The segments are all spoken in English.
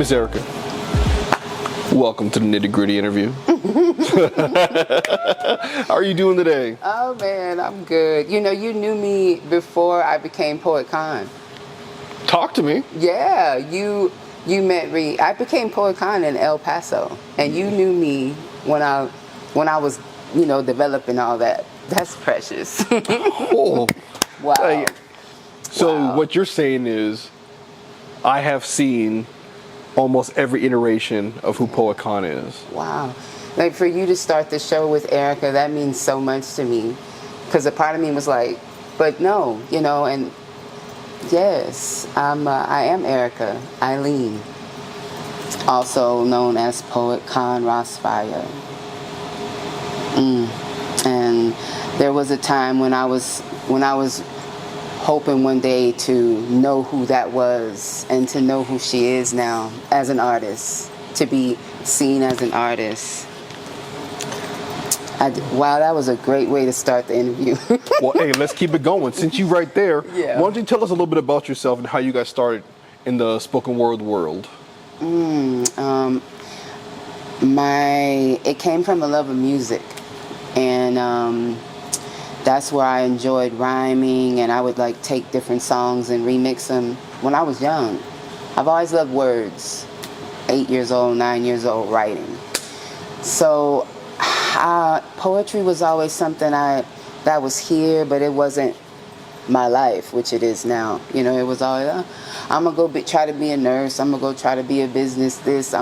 Miss Erica, welcome to the Nitty Gritty interview. How are you doing today? Oh man, I'm good. You know, you knew me before I became Poet Khan. Talk to me. Yeah, you met me. I became Poet Khan in El Paso, and you knew me when I was, developing all that. That's precious. Oh, Wow. So Wow. what you're saying is, I have seen almost every iteration of who Poet Khan is. Wow. Like for you to start the show with Erica, that means so much to me. Because a part of me was like, but no, and yes, I am Erica Eileen, also known as Poet Khan Rossfire. And there was a time when I was hoping one day to know who that was and to know who she is now as an artist, to be seen as an artist. Wow, that was a great way to start the interview. Well, hey, let's keep it going. Since you're right there, Yeah. why don't you tell us a little bit about yourself and how you got started in the spoken word world? It came from a love of music, and that's where I enjoyed rhyming, and I would take different songs and remix them when I was young. I've always loved words. 8 years old, 9 years old, writing. So poetry was always something that was here, but it wasn't my life, which it is now. It was always, I'm gonna go try to be a nurse. I'm gonna go try to be a business this.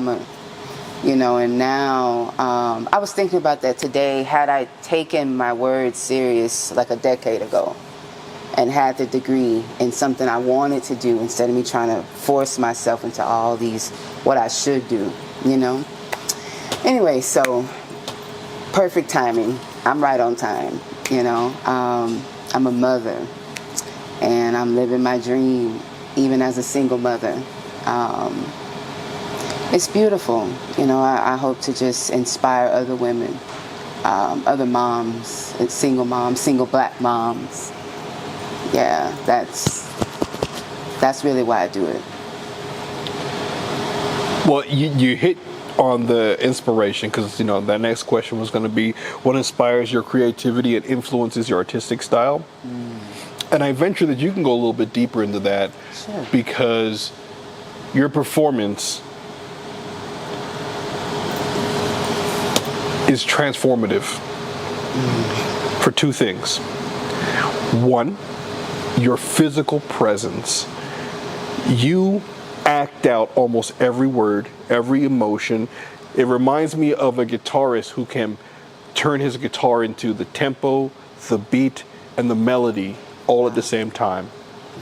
And now I was thinking about that today. Had I taken my words serious like a decade ago and had the degree in something I wanted to do instead of me trying to force myself into all these what I should do, Anyway, so perfect timing. I'm right on time, I'm a mother and I'm living my dream even as a single mother. It's beautiful. I hope to just inspire other women, other moms, single black moms. Yeah, that's really why I do it. Well, you hit on the inspiration because, that next question was going to be what inspires your creativity and influences your artistic style. And I venture that you can go a little bit deeper into that. Sure. Because your performance is transformative for two things. One, your physical presence. You act out almost every word, every emotion. It reminds me of a guitarist who can turn his guitar into the tempo, the beat, and the melody all at the same time.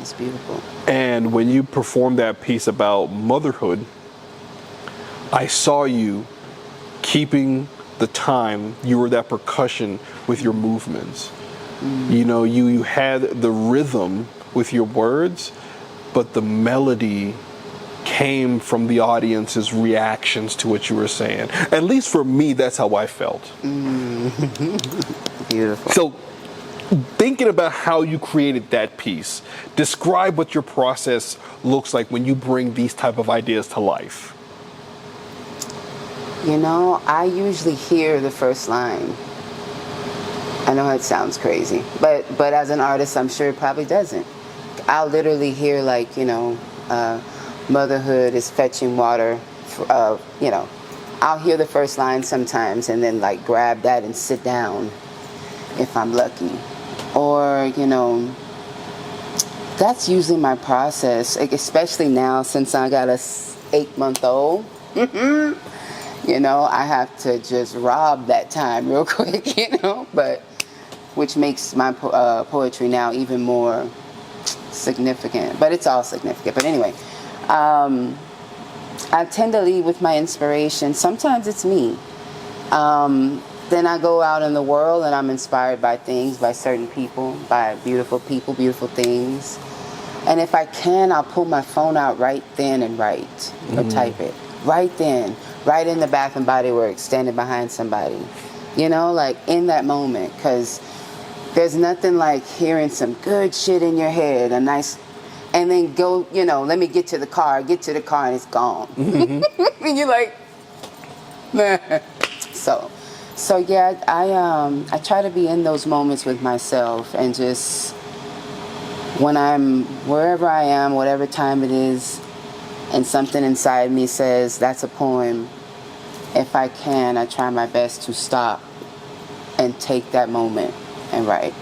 It's beautiful. And when you performed that piece about motherhood, I saw you keeping the time. You were that percussion with your movements. You had the rhythm with your words, but the melody came from the audience's reactions to what you were saying. At least for me, that's how I felt. Beautiful. So, thinking about how you created that piece, describe what your process looks like when you bring these type of ideas to life. I usually hear the first line. I know it sounds crazy, but as an artist, I'm sure it probably doesn't. I'll literally hear motherhood is fetching water. I'll hear the first line sometimes and then grab that and sit down if I'm lucky. Or, that's usually my process, especially now since I got a 8-month-old. I have to just rob that time real quick, but which makes my poetry now even more significant. But it's all significant. But anyway, I tend to lead with my inspiration. Sometimes it's me. Then I go out in the world and I'm inspired by things, by certain people, by beautiful people, beautiful things. And if I can, I'll pull my phone out right then and write, or type it. Right then, right in the Bath and Body Works, standing behind somebody. In that moment, because there's nothing like hearing some good shit in your head, a nice and then go, let me get to the car, and it's gone. And you're like, man. So yeah, I try to be in those moments with myself, and just when I'm wherever I am, whatever time it is, and something inside me says that's a poem, if I can, I try my best to stop and take that moment and write.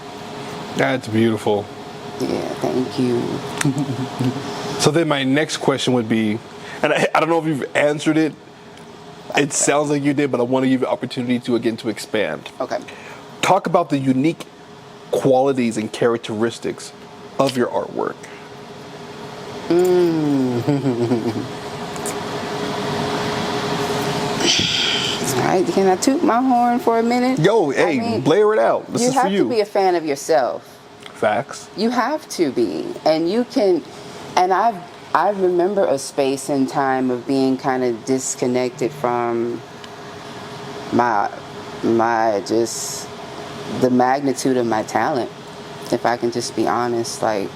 That's beautiful. Yeah, thank you. So then my next question would be, and I don't know if you've answered it. It sounds like you did, but I want to give you an opportunity to expand. Okay. Talk about the unique qualities and characteristics of your artwork. All right, can I toot my horn for a minute? Yo, hey, blare it out. This is for you. You have to be a fan of yourself. Facts. You have to be, and you can. And I remember a space and time of being kind of disconnected from my just the magnitude of my talent. If I can just be honest, like,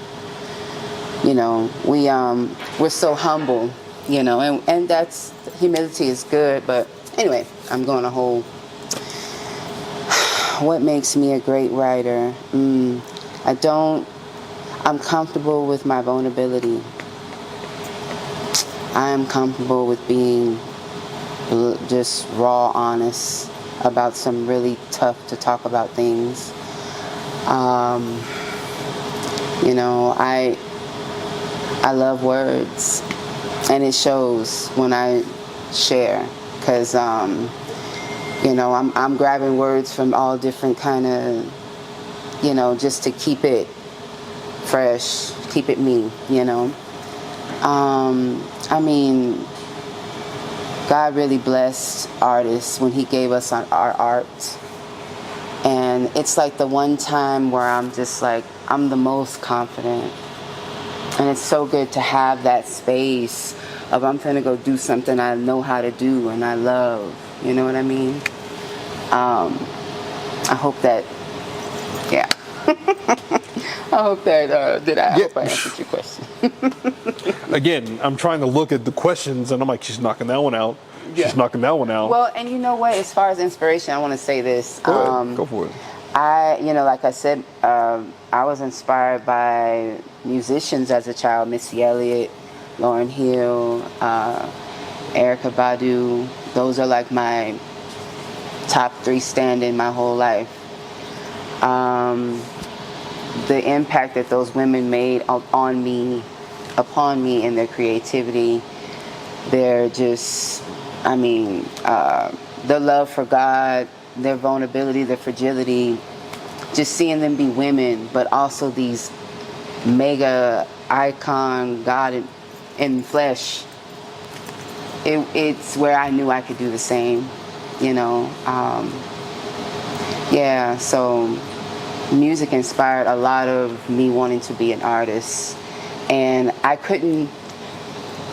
we're so humble, and that's humility is good, but anyway, I'm going a whole. What makes me a great writer? I'm comfortable with my vulnerability. I am comfortable with being just raw honest about some really tough to talk about things. I love words, and it shows when I share, because I'm grabbing words from all different kind of, just to keep it fresh, keep it me, God really blessed artists when he gave us our art. And it's like the one time where I'm just like, I'm the most confident. And it's so good to have that space of I'm going to go do something I know how to do and I love. You know what I mean? I hope that, yeah. I hope that, I hope I answered your question. Again, I'm trying to look at the questions, and I'm like, she's knocking that one out. Yeah. She's knocking that one out. Well, and you know what? As far as inspiration, I want to say this. Go ahead. Go for it. Like I said, I was inspired by musicians as a child. Missy Elliott, Lauryn Hill, Erykah Badu. Those are like my top 3 standing my whole life. The impact that those women made upon me in their creativity, they're just, the love for God, their vulnerability, their fragility, just seeing them be women, but also these mega icon God in flesh. It's where I knew I could do the same, so music inspired a lot of me wanting to be an artist. And I couldn't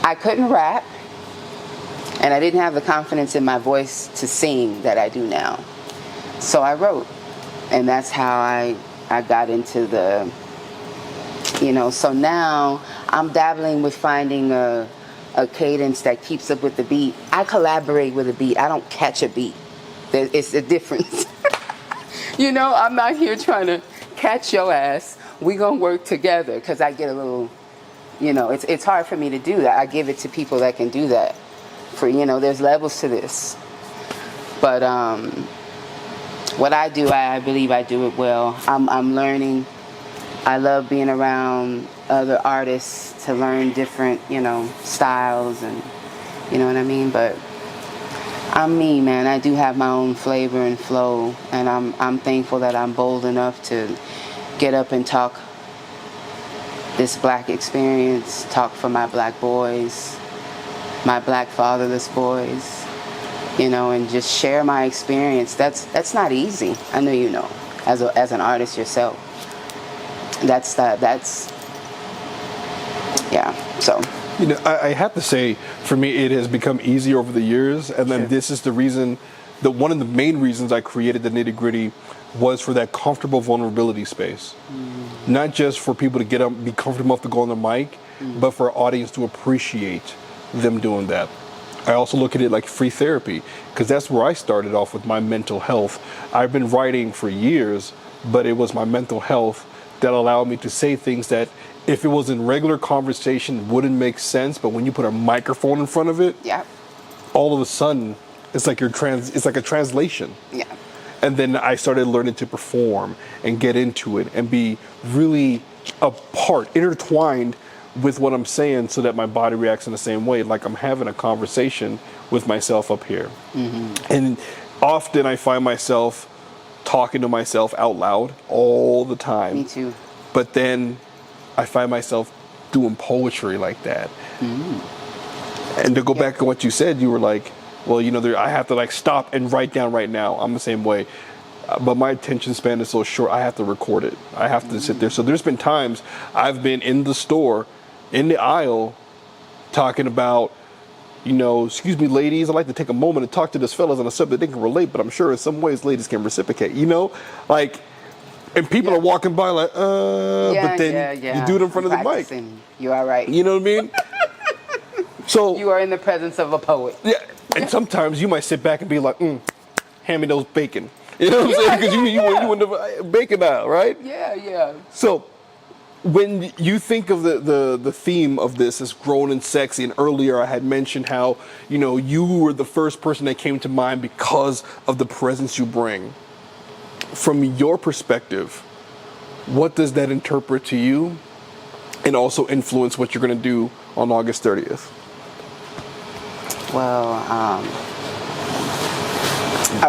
rap, and I didn't have the confidence in my voice to sing that I do now. So I wrote, and that's how I got into the, so now I'm dabbling with finding a cadence that keeps up with the beat. I collaborate with a beat. I don't catch a beat. It's a difference. I'm not here trying to catch your ass. We gonna work together, because I get a little, it's hard for me to do that. I give it to people that can do that. There's levels to this. But what I do, I believe I do it well. I'm learning. I love being around other artists to learn different, styles, and you know what I mean. But I'm me, man. I do have my own flavor and flow, and I'm thankful that I'm bold enough to get up and talk this Black experience, talk for my Black boys, my Black fatherless boys, and just share my experience. That's not easy. I know you know, as an artist yourself. So. I have to say, for me, it has become easier over the years, and then Sure. this is the reason, one of the main reasons I created the Nitty Gritty was for that comfortable vulnerability space. Not just for people to get up, be comfortable enough to go on the mic, but for our audience to appreciate them doing that. I also look at it like free therapy, because that's where I started off with my mental health. I've been writing for years, but it was my mental health that allowed me to say things that if it was in regular conversation wouldn't make sense, but when you put a microphone in front of it, Yeah. all of a sudden it's like it's like a translation. Yeah. And then I started learning to perform and get into it and be really a part, intertwined with what I'm saying, so that my body reacts in the same way, like I'm having a conversation with myself up here. And often I find myself talking to myself out loud all the time. Me too. But then I find myself doing poetry like that. And to go back to what you said, you were like, well, you know, I have to like stop and write down right now. I'm the same way. But my attention span is so short, I have to record it. I have to sit there. So there's been times I've been in the store, in the aisle, talking about, you know, excuse me, ladies, I'd like to take a moment to talk to this fellas on a subject they can relate, but I'm sure in some ways ladies can reciprocate, you know? Like, and people are walking by like, but then you do it in front of the mic. You are right. You know what I mean? So You are in the presence of a poet. yeah, and sometimes you might sit back and be like, hand me those bacon. You know what I'm saying? Because you in the bacon aisle, right? Yeah, yeah. So when you think of the theme of this as grown and sexy, and earlier I had mentioned how, you know, you were the first person that came to mind because of the presence you bring. From your perspective, what does that interpret to you, and also influence what you're going to do on August 30th? Well,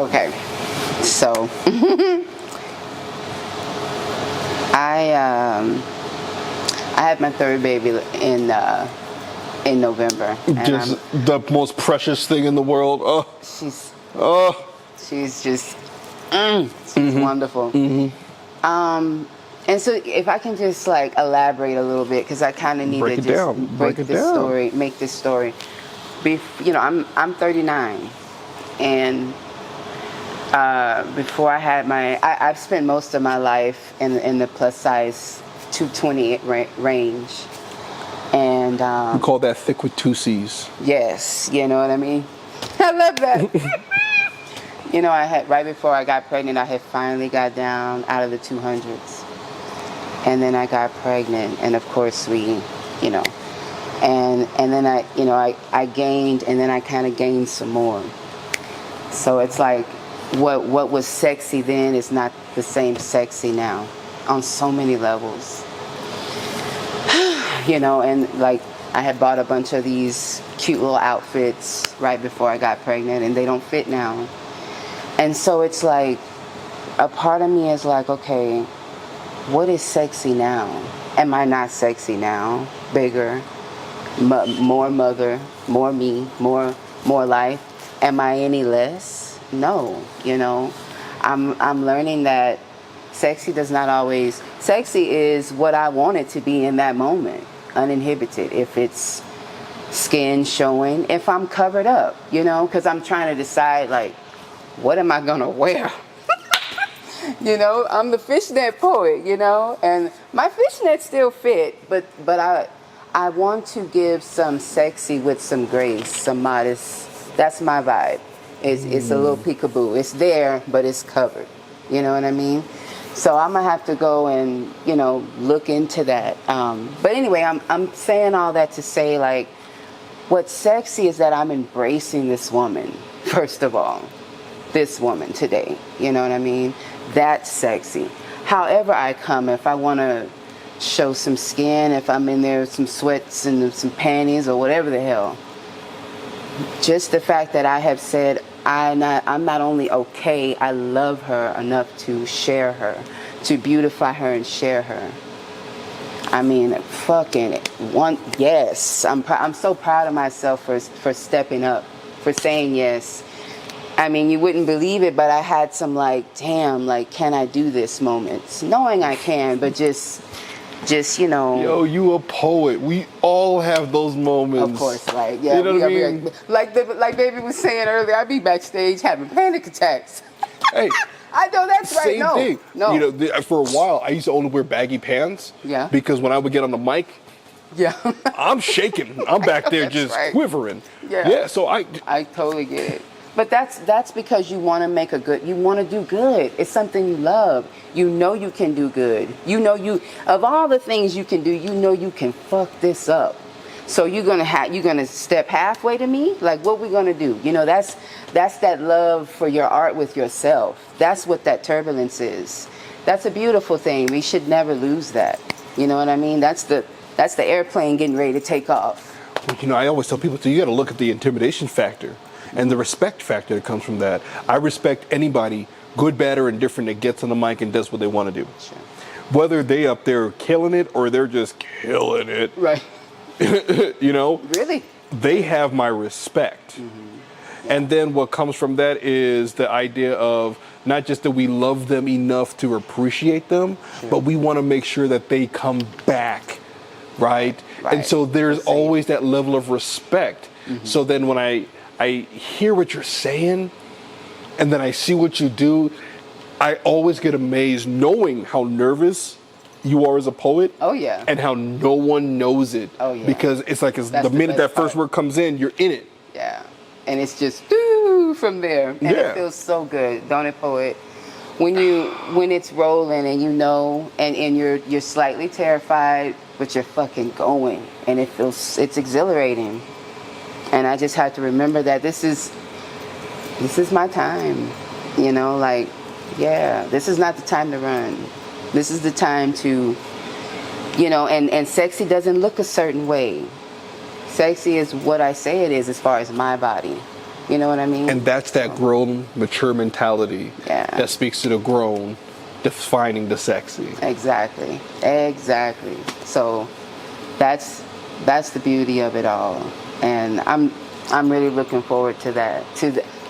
okay. So I had my third baby in November. And Just the most precious thing in the world. she's just she's wonderful. And so if I can just like elaborate a little bit, because I kind of need Break to it just down. break Break it this down. story, make this story. You know, I'm 39, and before I had I've spent most of my life in the plus size 220 range, and We call that thick with two C's. yes, you know what I mean. I love that. You know, right before I got pregnant, I had finally got down out of the 200s, and then I got pregnant, and of course we, you know, and then I gained, and then I kind of gained some more. So it's like what was sexy then is not the same sexy now, on so many levels. You know, and like I had bought a bunch of these cute little outfits right before I got pregnant, and they don't fit now. And so it's like, a part of me is like, okay, what is sexy now? Am I not sexy now? Bigger, more mother, more me, more life. Am I any less? No, you know. I'm learning that sexy is what I want it to be in that moment, uninhibited. If it's skin showing, if I'm covered up, you know, because I'm trying to decide, like, what am I gonna wear? You know, I'm the fishnet poet, you know, and my fishnets still fit, but I want to give some sexy with some grace, some modest. That's my vibe. It's a little peekaboo. It's there, but it's covered. You know what I mean? So I'm gonna have to go and, you know, look into that. But anyway, I'm saying all that to say, like, what's sexy is that I'm embracing this woman, first of all. This woman today, you know what I mean? That's sexy. However I come, if I want to show some skin, if I'm in there with some sweats and some panties or whatever the hell, just the fact that I have said I'm not only okay, I love her enough to share her, to beautify her and share her. I mean, yes. I'm so proud of myself for stepping up, for saying yes. I mean, you wouldn't believe it, but I had some like, damn, like, can I do this moments? Knowing I can, but just, you know. Yo, you a poet. We all have those moments. Of course, like, yeah. You know what I mean? Like Baby was saying earlier, I be backstage having panic attacks. Hey, I know that's right. Same No, thing. no. You know, for a while, I used to only wear baggy pants. Yeah. Because when I would get on the mic, Yeah. I'm shaking. I'm back there That's just right. quivering. Yeah. Yeah. So I totally get it. But that's because you want to make you want to do good. It's something you love. You know you can do good. You know of all the things you can do, you know you can fuck this up. So you're gonna step halfway to me? Like, what we gonna do? You know, that's that love for your art with yourself. That's what that turbulence is. That's a beautiful thing. We should never lose that. You know what I mean? That's the airplane getting ready to take off. Well, you know, I always tell people, so you got to look at the intimidation factor and the respect factor that comes from that. I respect anybody, good, bad, or indifferent, that gets on the mic and does what they want to do. Sure. Whether they up there killing it or they're just killing it, Right. you know, Really? they have my respect. And then what comes from that is the idea of not just that we love them enough to appreciate them, but we want to make sure that they come back, right? And so there's always that level of respect. So then when I hear what you're saying and then I see what you do, I always get amazed knowing how nervous you are as a poet. Oh, yeah. And how no one knows it. Oh, yeah. Because it's like That's the the minute best that first part. word comes in, you're in it. Yeah. And it's just doo from there. And Yeah. it feels so good, don't it, poet? When it's rolling and you know and you're slightly terrified, but you're fucking going. And it's exhilarating. And I just have to remember that this is my time. You know, like, yeah, this is not the time to run. This is the time to, you know, and sexy doesn't look a certain way. Sexy is what I say it is as far as my body. You know what I mean? And that's that grown, mature mentality Yeah. that speaks to the grown, defining the sexy. Exactly. So that's the beauty of it all. And I'm really looking forward to that,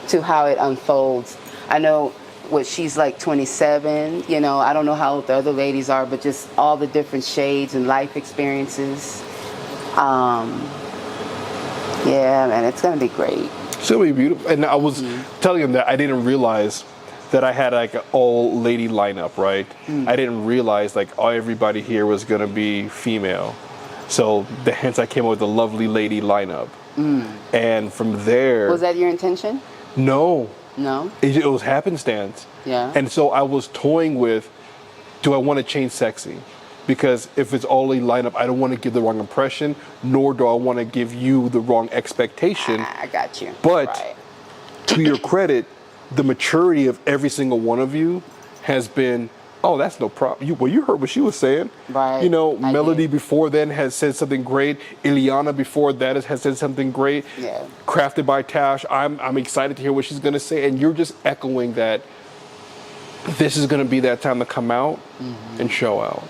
to how it unfolds. I know what she's like 27, you know, I don't know how old the other ladies are, but just all the different shades and life experiences. Yeah, man, it's gonna be great. It's gonna be beautiful. And I was telling him that I didn't realize that I had like an all lady lineup, right? I didn't realize like everybody here was gonna be female. So hence I came up with the lovely lady lineup. And from there, Was that your intention? no, No? it was happenstance. Yeah. And so I was toying with, do I want to change sexy? Because if it's all a lineup, I don't want to give the wrong impression, nor do I want to give you the wrong expectation. I got you. But Right. to your credit, the maturity of every single one of you has been, oh, that's no problem. You heard what she was saying. Right. You know, I Melody did. before then has said something great. Ileana before that has said something great. Yeah. Crafted by Tash. I'm excited to hear what she's going to say. And you're just echoing that this is going to be that time to come out and show out.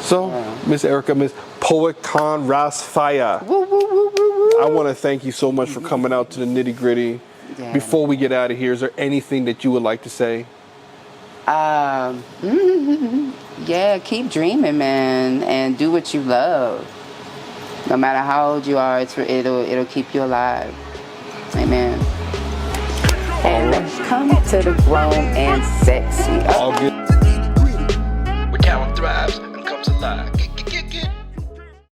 So, Miss Erica, Miss Poet Khan Rasfaya, Woo, woo, woo, woo, woo. I want to thank you so much for coming out to the nitty gritty. Yeah. Before we get out of here, is there anything that you would like to say? Yeah, keep dreaming, man, and do what you love. No matter how old you are, it'll keep you alive. Amen. And let's come to the grown and sexy. All good. Where talent thrives and comes alive.